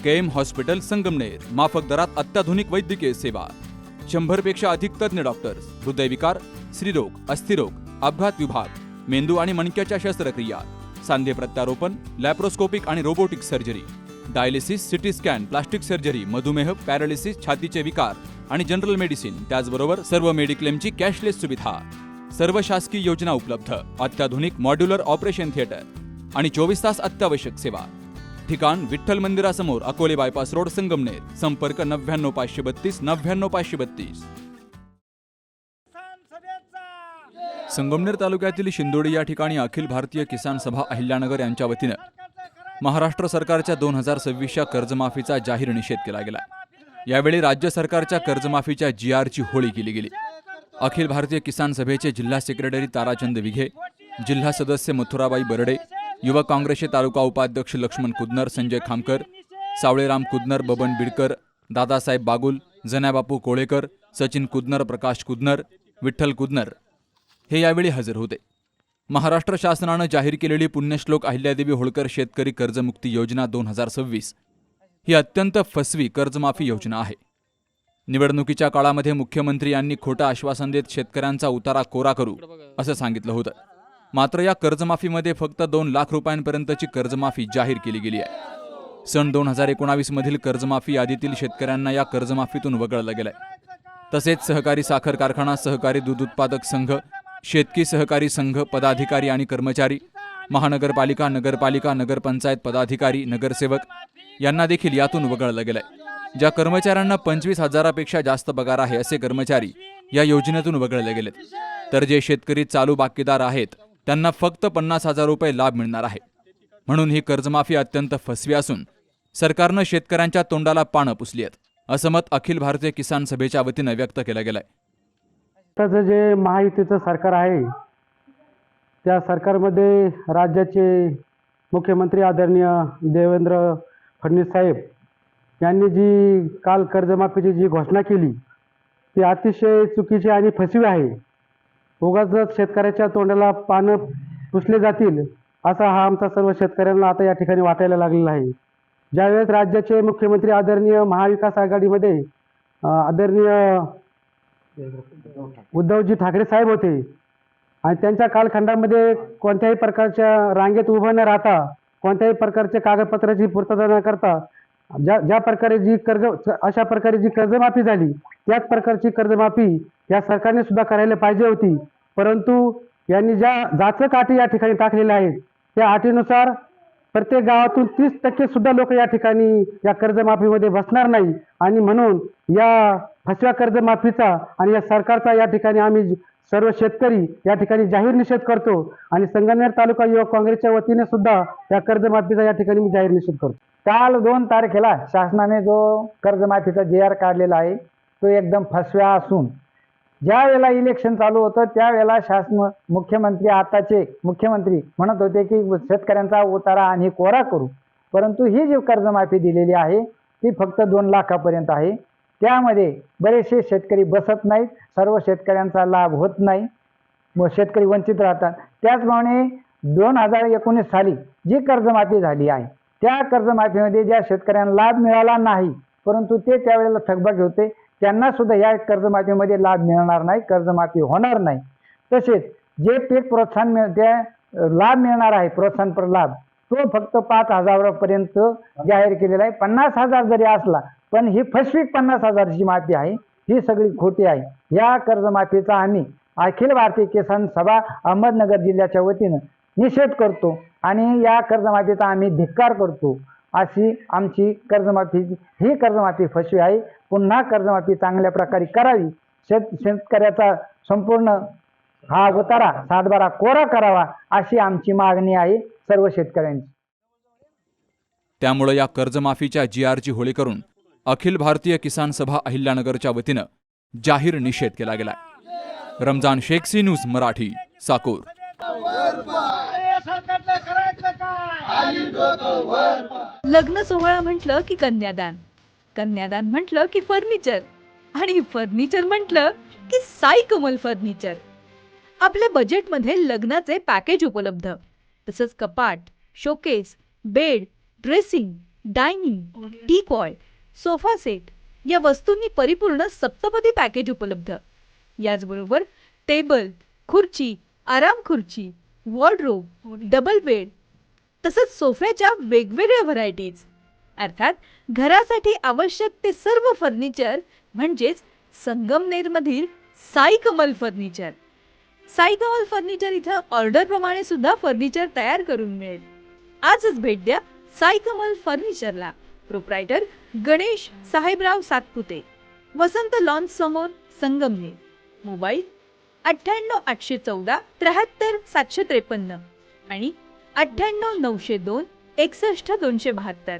KM hospital Sangamner, माफक दरात अत्याधुनिक वैद्यकीय सेवा, 100 पेक्षा अधिक तज्ञ डॉक्टर्स, हृदयविकार, स्त्रीरोग, अस्थिरोग, अपघात विभाग, मेंदू आणि मणक्याच्या शस्त्रक्रिया, सांधे प्रत्यारोपण, लॅप्रोस्कोपिक आणि robotic surgery, dialysis, CT scan, plastic surgery, मधुमेह, पॅरालिसिस, छातीचे विकार आणि जनरल मेडिसिन, त्याचबरोबर सर्व मेडिक्लेमची कॅशलेस सुविधा, सर्व शासकीय योजना उपलब्ध, अत्याधुनिक मॉड्युलर ऑपरेशन थिएटर आणि 24 तास अत्यावश्यक सेवा. ठिकाण विठ्ठल मंदिरासमोर, अकोले बायपास रोड, संगमनेर. संपर्क 99532 99532. संगमनेर तालुक्यातील शिंदोडी या ठिकाणी अखिल भारतीय किसान सभा अहिल्यानगर यांच्या वतीनं महाराष्ट्र सरकारच्या 2026च्या कर्जमाफीचा जाहीर निषेध केला गेला. यावेळी राज्य सरकारच्या कर्जमाफीच्या GRची होळी केली गेली. अखिल भारतीय किसान सभेचे जिल्हा सेक्रेटरी ताराचंद विघे, जिल्हा सदस्य मथुराबाई बरडे, युवक काँग्रेसचे तालुका उपाध्यक्ष लक्ष्मण कुदनर, संजय खामकर, सावळेराम कुदनर, बबन बिडकर, दादासाहेब बागुल, जनाबापू कोळेकर, सचिन कुदनर, प्रकाश कुदनर, विठ्ठल कुदनर हे यावेळी हजर होते. महाराष्ट्र शासनानं जाहीर केलेली पुण्यश्लोक अहिल्यादेवी होळकर शेतकरी कर्जमुक्ती योजना 2026 ही अत्यंत फसवी कर्जमाफी योजना आहे. निवडणुकीच्या काळामध्ये मुख्यमंत्री यांनी खोटं आश्वासन देत शेतकऱ्यांचा उतारा कोरा करू असं सांगितलं होतं. मात्र या कर्जमाफीमध्ये फक्त 2 लाख रुपयांपर्यंतची कर्जमाफी जाहीर केली गेली आहे. सन 2019 मधील कर्जमाफी यादीतील शेतकऱ्यांना या कर्जमाफीतून वगळलं गेलंय. तसेच सहकारी साखर कारखाना, सहकारी दूध उत्पादक संघ, शेतकी सहकारी संघ पदाधिकारी आणि कर्मचारी, महानगरपालिका, नगरपालिका, नगरपंचायत पदाधिकारी, नगरसेवक यांना देखील यातून वगळलं गेलंय. ज्या कर्मचाऱ्यांना 25,000पेक्षा जास्त पगार आहे असे कर्मचारी या योजनेतून वगळले गेलेत. तर जे शेतकरी चालू बाकीदार आहेत त्यांना फक्त 50,000 रुपये लाभ मिळणार आहे. म्हणून ही कर्जमाफी अत्यंत फसवी असून सरकारनं शेतकऱ्यांच्या तोंडाला पानं पुसली आहेत असं मत अखिल भारतीय किसान सभेच्या वतीनं व्यक्त केलं गेलंय. आताचं जे महायुतीचं सरकार आहे त्या सरकारमध्ये राज्याचे मुख्यमंत्री आदरणीय देवेंद्र फडणवीस साहेब यांनी जी काल कर्जमाफीची जी घोषणा केली ती अतिशय चुकीची आणि फसवी आहे. उगाच शेतकऱ्याच्या तोंडाला पानं पुसले जातील असा हा आमचा सर्व शेतकऱ्यांना आता या ठिकाणी वाटायला लागलेला आहे. ज्यावेळेस राज्याचे मुख्यमंत्री आदरणीय महाविकास आघाडीमध्ये आदरणीय उद्धवजी ठाकरे साहेब होते आणि त्यांच्या कालखंडामध्ये कोणत्याही प्रकारच्या रांगेत उभं न राहता, कोणत्याही प्रकारच्या कागदपत्राची पूर्तता न करता ज्या प्रकारे अशा प्रकारे जी कर्जमाफी झाली त्याच प्रकारची कर्जमाफी या सरकारने सुद्धा करायला पाहिजे होती. परंतु यांनी ज्या जाचक अटी या ठिकाणी टाकलेल्या आहेत त्या अटीनुसार प्रत्येक गावातून 30% सुद्धा लोक या ठिकाणी या कर्जमाफीमध्ये बसणार नाही आणि म्हणून या फसव्या कर्जमाफीचा आणि या सरकारचा या ठिकाणी आम्ही सर्व शेतकरी या ठिकाणी जाहीर निषेध करतो आणि संगमनेर तालुका युवक काँग्रेसच्या वतीने सुद्धा या कर्जमाफीचा या ठिकाणी मी जाहीर निषेध करतो. काल 2 तारखेला शासनाने जो कर्जमाफीचा GR काढलेला आहे तो एकदम फसव्या असून ज्या वेळेला इलेक्शन चालू होतं त्यावेळेला मुख्यमंत्री आताचे मुख्यमंत्री म्हणत होते की शेतकऱ्यांचा उतारा आणि कोरा करू, परंतु ही जी कर्जमाफी दिलेली आहे ती फक्त 2 लाखापर्यंत आहे. त्यामध्ये बरेचसे शेतकरी बसत नाहीत, सर्व शेतकऱ्यांचा लाभ होत नाही, शेतकरी वंचित राहतात. त्याचप्रमाणे 2019 साली जी कर्जमाफी झाली आहे त्या कर्जमाफीमध्ये ज्या शेतकऱ्यांना लाभ मिळाला नाही परंतु ते त्यावेळेला थकबाकी होते त्यांना सुद्धा या कर्जमाफीमध्ये लाभ मिळणार नाही, कर्जमाफी होणार नाही. तसेच जे पीक प्रोत्साहन लाभ मिळणार आहे प्रोत्साहनपर लाभ तो फक्त 5,000 पर्यंत जाहीर केलेला आहे. 50,000 जरी असला पण ही फसवी 50,000ची माफी आहे, ही सगळी खोटी आहे. या कर्जमाफीचा आम्ही अखिल भारतीय किसान सभा अहमदनगर जिल्ह्याच्या वतीनं निषेध करतो आणि या कर्जमाफीचा आम्ही धिक्कार करतो. अशी आमची ही कर्जमाफी फसवी आहे. पुन्हा कर्जमाफी चांगल्या प्रकारे करावी, शेतकऱ्याचा संपूर्ण हा उतारा सातबारा कोरा करावा अशी आमची मागणी आहे सर्व शेतकऱ्यांची. त्यामुळे या कर्जमाफीच्या GRची होळी करून अखिल भारतीय किसान सभा अहिल्यानगरच्या वतीनं जाहीर निषेध केला गेला. Ramzan Shaikh, C news Marathi, Sakur. लग्न सोहळा म्हटलं की कन्यादान, कन्यादान म्हटलं की फर्निचर आणि फर्निचर म्हटलं की साई कमल फर्निचर. आपल्या बजेटमध्ये लग्नाचे पॅकेज उपलब्ध, तसंच कपाट, showcase, bed, dressing, dining, teapoy, sofa set या वस्तूंनी परिपूर्ण सप्तपदी पॅकेज उपलब्ध. याचबरोबर टेबल, खुर्ची, आराम खुर्ची, वॉर्डरोब, डबल बेड तसंच सोफ्याच्या वेगवेगळ्या व्हरायटीज. अर्थात घरासाठी आवश्यक ते सर्व फर्निचर म्हणजेच संगमनेरमधील साई कमल फर्निचर. साई कमल फर्निचर इथं ऑर्डरप्रमाणे सुद्धा फर्निचर तयार करून मिळेल. आजच भेट द्या साई कमल फर्निचरला. प्रोप्रायटर गणेश साहेबराव सातपुते, वसंत लॉन्स समोर, संगमनेर. मोबाईल 98 814 73 753 आणि 98 902 61 272.